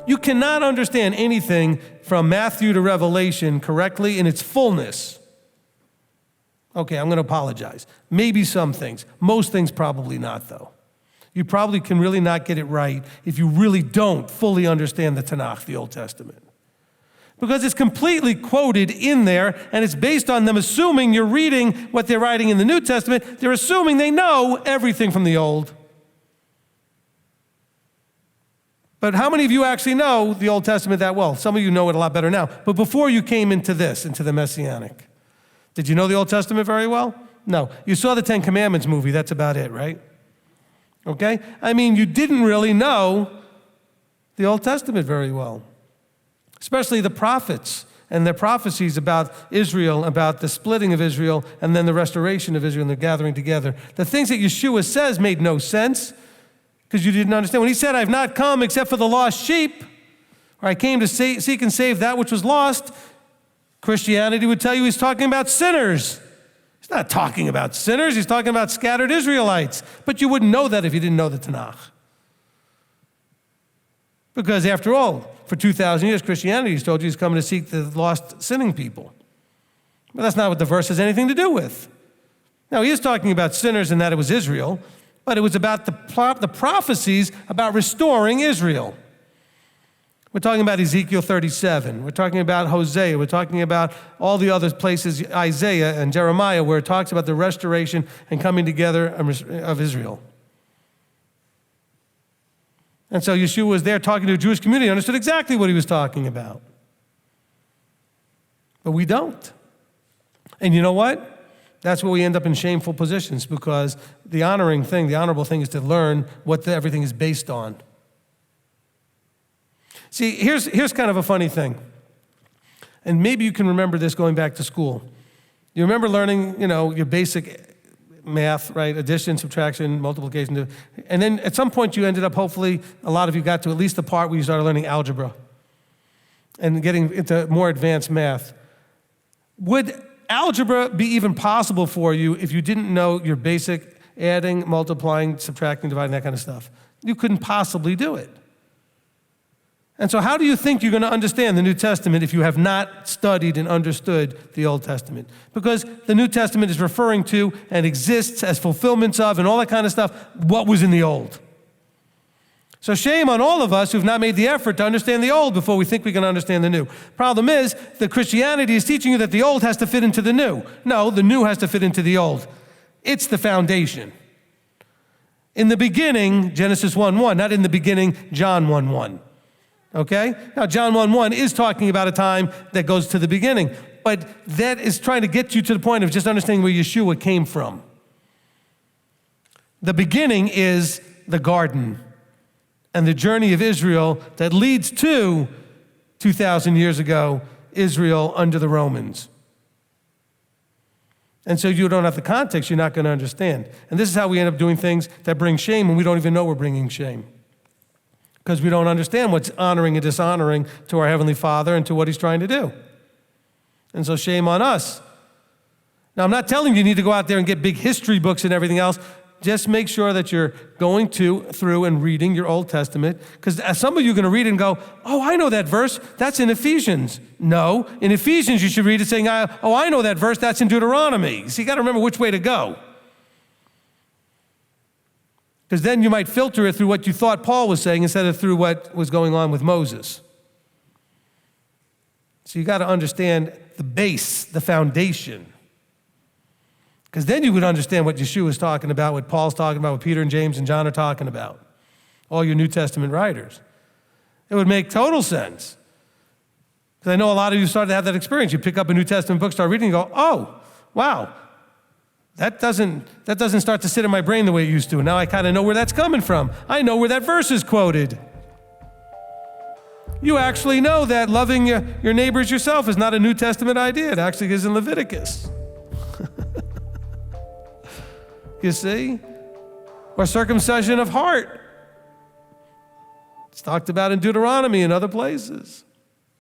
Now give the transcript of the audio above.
You cannot understand anything from Matthew to Revelation correctly in its fullness. Okay, I'm going to apologize. Maybe some things. Most things probably not, though. You probably can really not get it right if you really don't fully understand the Tanakh, the Old Testament. Because it's completely quoted in there, and it's based on them assuming you're reading what they're writing in the New Testament. They're assuming they know everything from the Old. But how many of you actually know the Old Testament that well? Some of you know it a lot better now. But before you came into this, into the Messianic, did you know the Old Testament very well? No. You saw the Ten Commandments movie. That's about it, right? Okay? I mean, you didn't really know the Old Testament very well. Especially the prophets and their prophecies about Israel, about the splitting of Israel, and then the restoration of Israel and the gathering together. The things that Yeshua says made no sense because you didn't understand. When he said, I've not come except for the lost sheep, or I came to seek and save that which was lost, Christianity would tell you he's talking about sinners. He's not talking about sinners. He's talking about scattered Israelites. But you wouldn't know that if you didn't know the Tanakh. Because after all, for 2,000 years, Christianity has told you he's coming to seek the lost sinning people. But that's not what the verse has anything to do with. Now, he is talking about sinners and that it was Israel, but it was about the prophecies about restoring Israel. We're talking about Ezekiel 37. We're talking about Hosea. We're talking about all the other places, Isaiah and Jeremiah, where it talks about the restoration and coming together of Israel. And so Yeshua was there talking to a Jewish community, understood exactly what he was talking about. But we don't. And you know what? That's where we end up in shameful positions, because the honorable thing is to learn what everything is based on. See, here's kind of a funny thing. And maybe you can remember this going back to school. You remember learning, your basic math, right? Addition, subtraction, multiplication. And then at some point you ended up, hopefully, a lot of you got to at least the part where you started learning algebra and getting into more advanced math. Would algebra be even possible for you if you didn't know your basic adding, multiplying, subtracting, dividing, that kind of stuff? You couldn't possibly do it. And so how do you think you're going to understand the New Testament if you have not studied and understood the Old Testament? Because the New Testament is referring to and exists as fulfillments of and all that kind of stuff, what was in the Old. So shame on all of us who've not made the effort to understand the Old before we think we can understand the New. Problem is that Christianity is teaching you that the Old has to fit into the New. No, the New has to fit into the Old. It's the foundation. In the beginning, Genesis 1:1, not in the beginning, John 1:1. Okay? Now, John 1:1 is talking about a time that goes to the beginning, but that is trying to get you to the point of just understanding where Yeshua came from. The beginning is the garden and the journey of Israel that leads to 2,000 years ago, Israel under the Romans. And so you don't have the context, you're not going to understand. And this is how we end up doing things that bring shame, and we don't even know we're bringing shame. Because we don't understand what's honoring and dishonoring to our Heavenly Father and to what He's trying to do. And so shame on us. Now, I'm not telling you need to go out there and get big history books and everything else. Just make sure that you're going through and reading your Old Testament. Because some of you are going to read it and go, oh, I know that verse. That's in Ephesians. No, in Ephesians you should read it saying, oh, I know that verse. That's in Deuteronomy. So you got to remember which way to go. Because then you might filter it through what you thought Paul was saying instead of through what was going on with Moses. So you got to understand the base, the foundation. Because then you would understand what Yeshua is talking about, what Paul's talking about, what Peter and James and John are talking about. All your New Testament writers. It would make total sense. Because I know a lot of you started to have that experience. You pick up a New Testament book, start reading, and go, oh, wow. That doesn't start to sit in my brain the way it used to. Now I kind of know where that's coming from. I know where that verse is quoted. You actually know that loving your neighbors yourself is not a New Testament idea. It actually is in Leviticus. You see? Or circumcision of heart. It's talked about in Deuteronomy and other places.